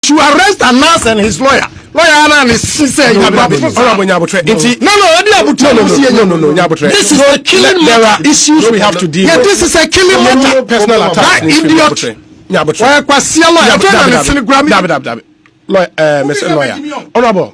to arrest Anas and his lawyer. Lawyer and his sister. No. This is a killing matter. There are issues we have to deal with. This is a killing matter. Personal attack. Idiot. Lawyer, Mr. Lawyer. Honorable,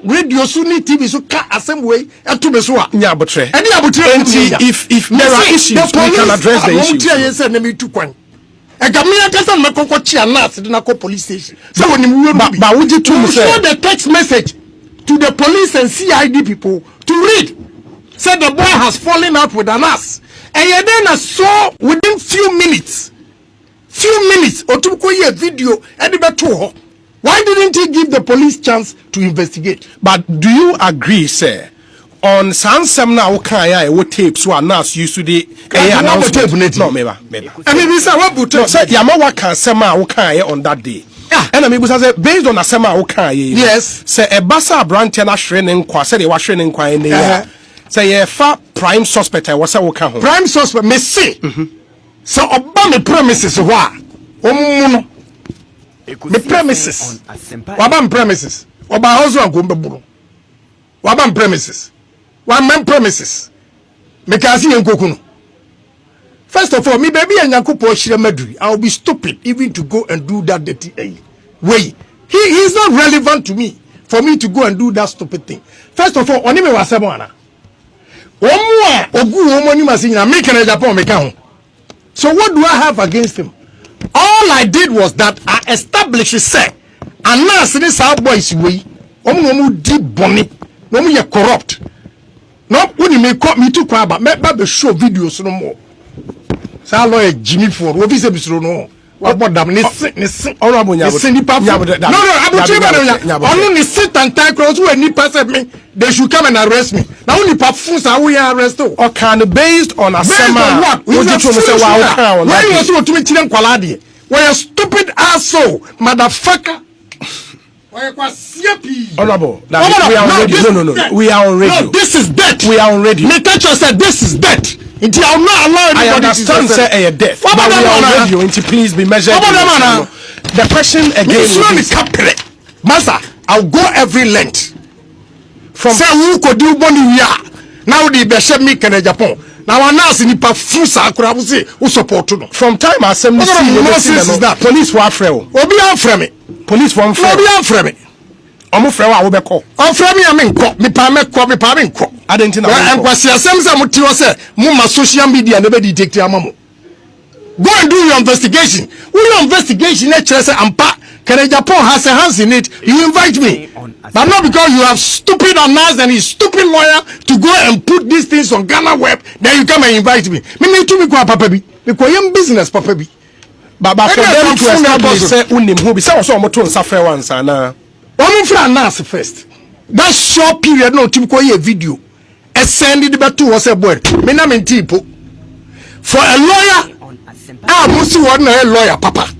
radio Sunni TV so ka assembly to be so. If there are issues, we can address the issues. Police station. So when you show the text message to the police and CID people to read. Said the boy has fallen out with Anas. And you then saw within few minutes, Otuko video and why didn't he give the police chance to investigate? But do you agree, sir? On Sansam now, Kaya, what tapes were Anas used to the announcement? No, maybe. I mean, this is what no, sir, Yamawa can Sema Okaya on that day. And I mean, based on a Sema Okaya, yes, sir, a Bassa Brantiana Shrenin Qua said they were Shrenin Qua in the say a far prime suspect. I was a Okahon. Prime suspect, me say. So, Obama premises, why? The premises. Wabam premises. Oba house wa gombe buru. Wabam premises. Wabam premises. Mekasi yenkokuno. First of all, me baby yankupo shire medri. I will be stupid even to go and do that dirty way. He is not relevant to me for me to go and do that stupid thing. First of all, onime wasemo ana. Omwa ogu omoni masinya me can Japan me kan. So what do I have against him? All I did was that I established say Anas this our boys way omu deep bonny no mu corrupt no when me too kwa ba me show videos no more sa lawyer Jimmy Ford we say bisro no what dam ni honorable no onu ni sit and tie cross we ni person me they should come and arrest me now only perfumes are we arrest o can based on a sema what you say why you so to me chilen kwala de why a stupid asshole motherfucker. Honorable, we are on radio. No, we are on radio. No, this is death. We are on radio. Metacho said this is death. Until I will not allow anybody. I understand, sir, a death. But we are on radio. Until please be measured. The question again is, Master, I'll go every length. From say who could do money we are now the best me can Japan. Now Anas in the perfumes akura say who support no. From time assembly is that police were afraid. Obi afraid me. Police were afraid. Obi afraid me. Omo frɛ wa wo bɛkɔ. Afraid me am nkɔ. Me pa me nkɔ. Adenti na. And kwasi asem say mo ti wo say mo ma social media na be detect amamo. Go and do your investigation. Your investigation na chere say ampa Can Japan has a hands in it. You invite me. But not because you have stupid Anas and his stupid lawyer to go and put these things on Ghana web, then you come and invite me. Me need to be papa bi. Because you business papa bi. But for them to establish say unim who be say so mo to nsafre once ana. One for Anas first. That short period no to ko ye video. E send it back to us a boy. Me na me tipo. For a lawyer, musi one a lawyer papa.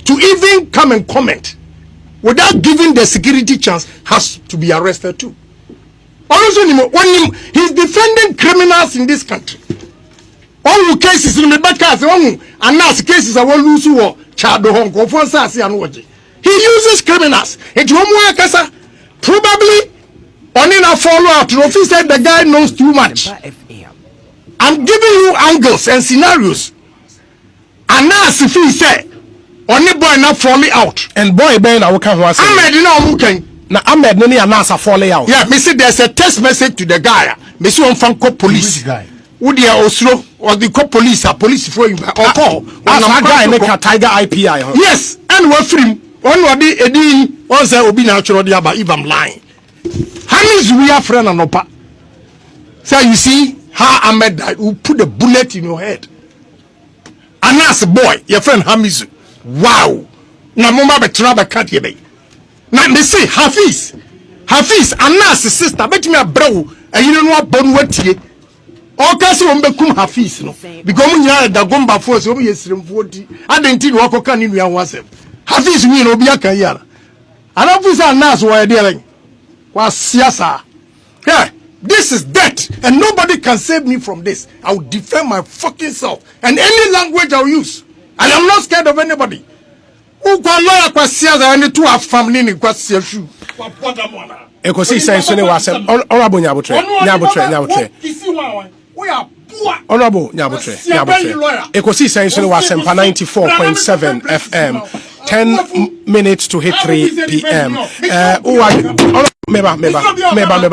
To even come and comment without giving the security chance has to be arrested too. Also, he's defending criminals in this country. All cases in the back and now cases are lose war. He uses criminals. Probably only a follow-up to office said the guy knows too much. I'm giving you angles and scenarios. And now if he said only boy not falling out. And boy ben I can was Ahmed na omukan. Na Ahmed no Anas falling out. Yeah, me say there's a text message to the guy. Me say on fan call police. Guy. Who the Oslo or the call police for you or call. That guy make a Tiger IPI. Huh? Yes, and we're free. One wadi edi one say obi natural dia ba if I'm lying. Hamis we are friend and opa. So you see how Ahmed died, who put a bullet in your head. Anas boy, your friend Hamizu. Wow. Na mama betra be kat ye be. Na me say Hafiz Anas sister bet me abrew ayine no abon watie. O ka se o mbekum Hafiz no. Because mu nya da gomba fo se o ye siremfo di. Adenti no akoka ni nua ho asem. Hafiz wi no obi aka yara. Hafiz Anas wo ye de len. Wa siasa. Yeah, this is death and nobody can save me from this. I will defend my fucking self and any language I will use. And I'm not scared of anybody. lawyer kwasia za ne to afam ni kwasia shu. Ekosi senso ne wasem honorable Nyabotre. Honorable Nyabotre. Ekosi senso ne wasem pa 94.7 FM. 10 minutes to hit 3 p.m. Meba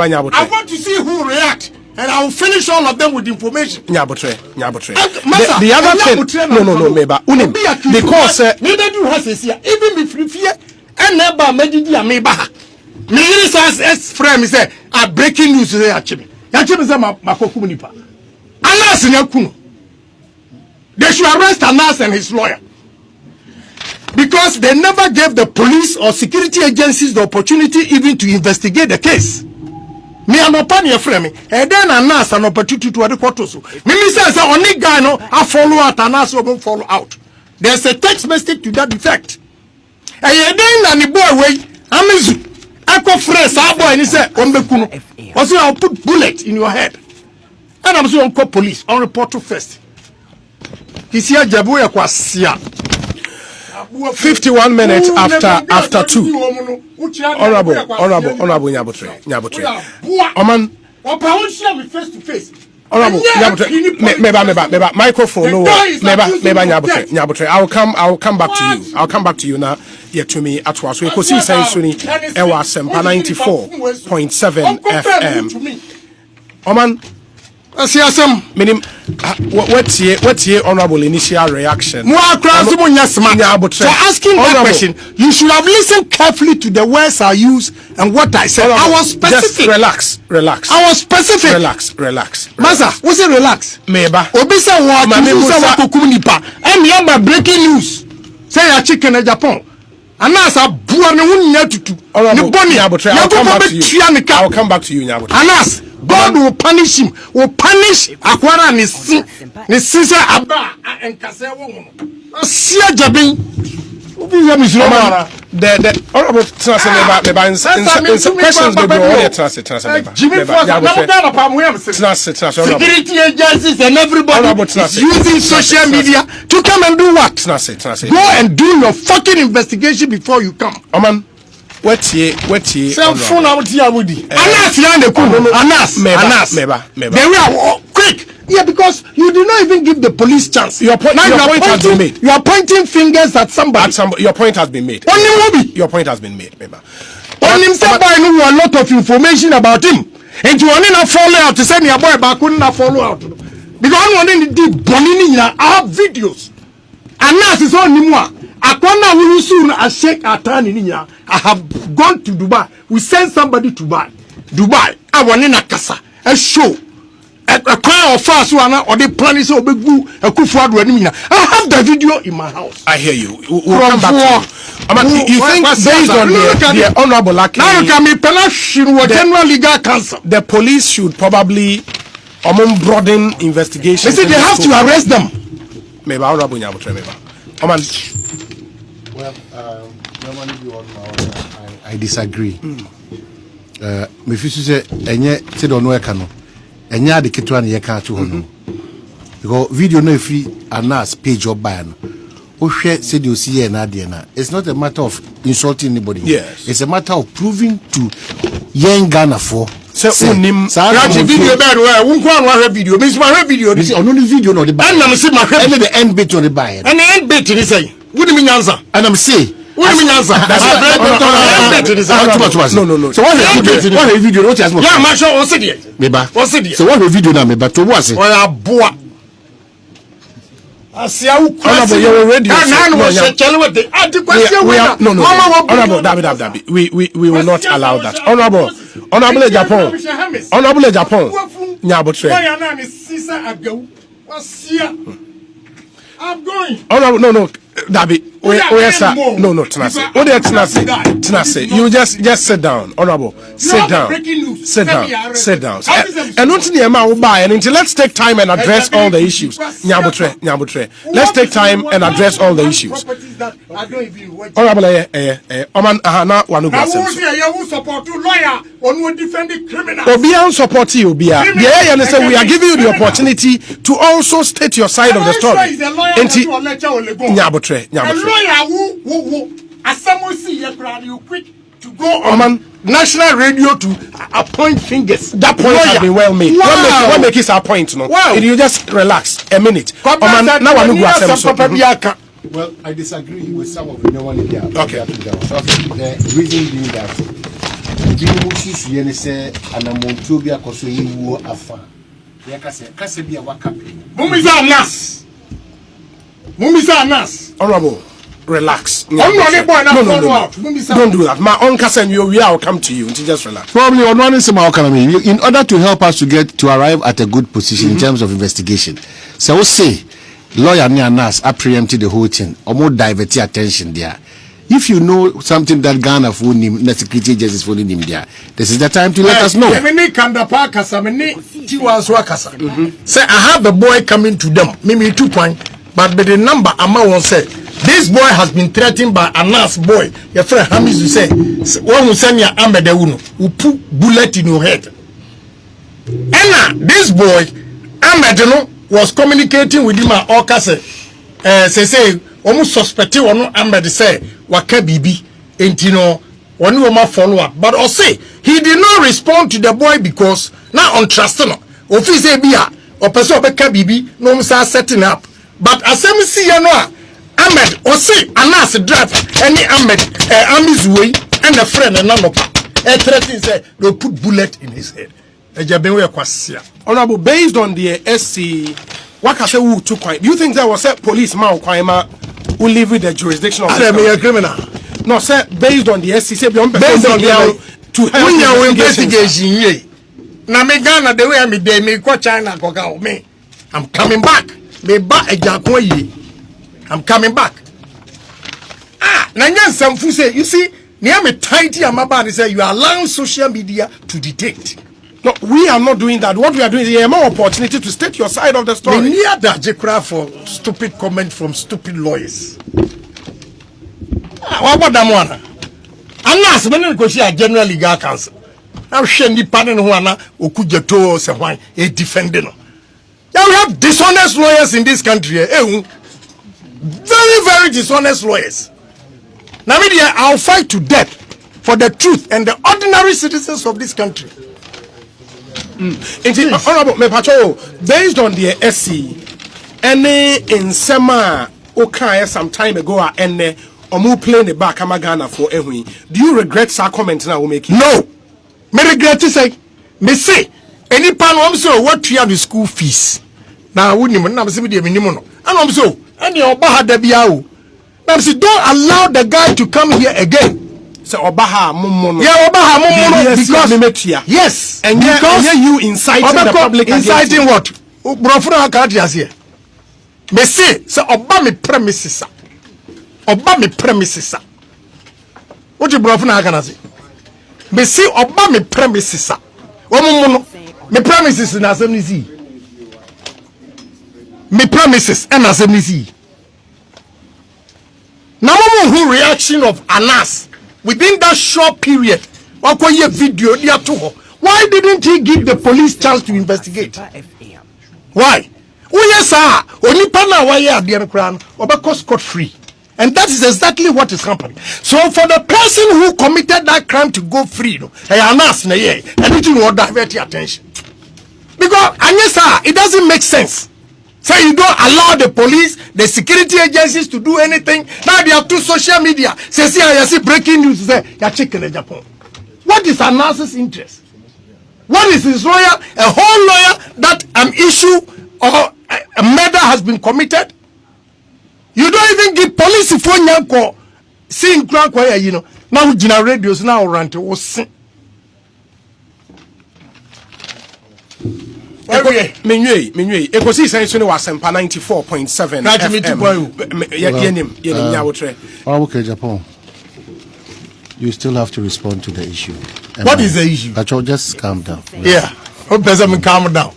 Nyabotre. I want to see who react. And I will finish all of them with information. Nyabotre. The other thing, no, Meba. Unim, because neither do has here. Even if fear and never made Meba. Ministers friend say a breaking news today actually. Actually, Makokumunipa. Anas Nyakuno. They should arrest Anas and his lawyer. Because they never gave the police or security agencies the opportunity even to investigate the case. Me am upon your frame, and then Anas an opportunity to the quarter. Mimi says only guy no I follow out Anas won't follow out. There's a text message to that effect. And then the boy way Amizu Echo Fresh our boy and he said Ombekuno. Also I'll put bullet in your head. And I'm so on call police on report to first. He's here Jabuya Kwasia. 51 minutes after 2. Honorable Nyabotre. Oman. Face to face. Honorable Nyabotre. Meba microphone no. Meba Nyabotre. I'll come back to you. I'll come back to you now. Yeah, to me at was we could see Sensuni Ewa Sempa 94.7 FM. Oman. Minim what's your honorable initial reaction? For asking that question, you should have listened carefully to the words I used and what I said. I was specific. Just relax. I was specific. Relax. Masa, what's it relax? Meba. Obisa wa kumunipa. And yamba breaking news. Say a chicken in Japan. Anasa buwa ne wunya tutu. I'll come back to you, Nyabotre. Anas, God will punish him. Will punish Akwara and his sister Abba and Kasewo. Sia Jabin. The honorable questions may be security agencies and everybody is using social media to come and do what? Go and do your fucking investigation before you come. Oman, what's ye? Phone out here with you. Anas, Meba. They were quick. Yeah, because you did not even give the police chance. Your point has been made. You are pointing fingers at somebody. Your point has been made. Your point has been made, Meba. On himself, I know a lot of information about him. And you want to follow out to send your boy back, couldn't follow out. Because I want to do Bonini, I have videos. And now it's on Nimwa. I will soon a shake a turn in India. I have gone to Dubai. We send somebody to Dubai. I want in a casa, a show. A crowd of fast one or the planets or big boo, a kufuad. I have the video in my house. I hear you. We'll come back to you. You think based on the honorable Lucky, now can be penalty or general legal counsel. The police should probably broaden investigation. They say they have to arrest them. Maybe honorable Nyabotre, maybe. Well, I disagree. Me feel say enye say don't know ekano. Enya de keto an ye ka to hono. Because video no free Anas page up by no. O hwe say the osi na de na. It's not a matter of insulting anybody. Yes. It's a matter of proving to young Ghana for say unim video bad where won kwa no video. Me my video. Me say ono video no de buy. And am say my and the end bit on the buy. And the end bit ni say. What do you mean answer? And I'm say what do you mean answer? No. So what the video? What has more? Yeah, my show was it. Meba. What's it? So what the video na meba to was it? Well, boa. Asia u Honorable, you're ready. No. Honorable, Dabi. We will not allow that. Honorable Japan. Nyabotre. I'm going. Honorable, no. Dabi, where sir? No, Tenase. You just sit down, honorable. Sit down. And not in the amount buy and until let's take time and address all the issues. Nyabotre. Let's take time and address all the issues. Honorable, Oman Ahana Wanuga. Who support lawyer or who defend the criminal? Obia support you, Obia. Yeah, and we are giving you the opportunity to also state your side of the story. Nyabotre. nyabotre. A lawyer who assemble you quick to go on national radio to appoint fingers. That point has been well made. Wow. What make his point, no? Wow. You just relax a minute. Now I no go assem. Well, I disagree with some of the one there. Okay. The reason being that the Moses Yene say and a Montubia Koso you afa. Yakase be a waka. Mumisa Nas. Honorable, relax. No. Don't do that. My uncle said I'll come to you. Just relax. Probably on one economy in order to help us to arrive at a good position in terms of investigation. So we'll say lawyer near Nas are preempted the whole thing or more divert attention there. If you know something that Ghana for him, the security justice for him there, this is the time to let us know. Say I have the boy coming to them. Maybe 2 points, but by the number Amma won't say. This boy has been threatened by a Nas boy. Your friend Hamis will say, "One will send you Ahmed who put bullet in your head." And this boy Ahmed was communicating with him at Okase. Say almost suspected one Ahmed say waka bibi entino one woman follow up. But I say he did not respond to the boy because now on trust no. Office bia or person waka bibi no msa setting up. But as I see no Ahmed or say Anas driver any Ahmed Amizwe and a friend and nanopa. A threatening say they put bullet in his head. Honorable, based on the SC, what can say who took quiet? Do you think there was a policeman who live with the jurisdiction of a criminal? No, sir, based on the SC, based on to help investigation. Now me Ghana the way I me go China go me. I'm coming back. Me back I'm coming back. Nanya Samfu say, you see, near me tighty amaba say you are allowing social media to dictate. No, we are not doing that. What we are doing is more opportunity to state your side of the story. Me near that Jekra for stupid comment from stupid lawyers. What about that one? Unless when go see a general legal counsel. Now shendi panen who ana okujeto se why a defending. Now we have dishonest lawyers in this country. Very, very dishonest lawyers. Now media, I'll fight to death for the truth and the ordinary citizens of this country. Honorable Mepacho, based on the SC, any in summer okay some time ago and omu playing the back Ghana for every. Do you regret our comments now we making? No. Me regret to say me say any pan so what you have the school fees. Now wouldn't na me dey minimum no. And so any oba da bia o. Now say don't allow the guy to come here again. So Obaha Mummono. Yeah, Obaha Mummono because yes, and because you inciting the public. Inciting what? Brofuna Akadias here. Me say Oba me premises. Oba me premises. What you Brofuna Akana say? Me say Oba me premises. Mummono me premises na assemblies. Me premises and assemblies. Now who reaction of Anas within that short period, video, why didn't he give the police chance to investigate? Why? Oh yes, sir. Only partner why are the crown or scot free, and that is exactly what is happening. So for the person who committed that crime to go free, anything will divert your attention because and yes, sir, it doesn't make sense. So you don't allow the police, the security agencies to do anything. Now they have two social media. Say, see, breaking news. Say, you're chicken in Japan. What is Anas's interest? What is his lawyer? A whole lawyer that an issue or a murder has been committed? You don't even give police phone yanko. Seeing crank where you know. Now general radios now run to us. Menywe ekosi sense no wasempa 94.7 FM. Japan, you still have to respond to the issue. What is the issue? But just calm down. Yeah. Hope doesn't calm down.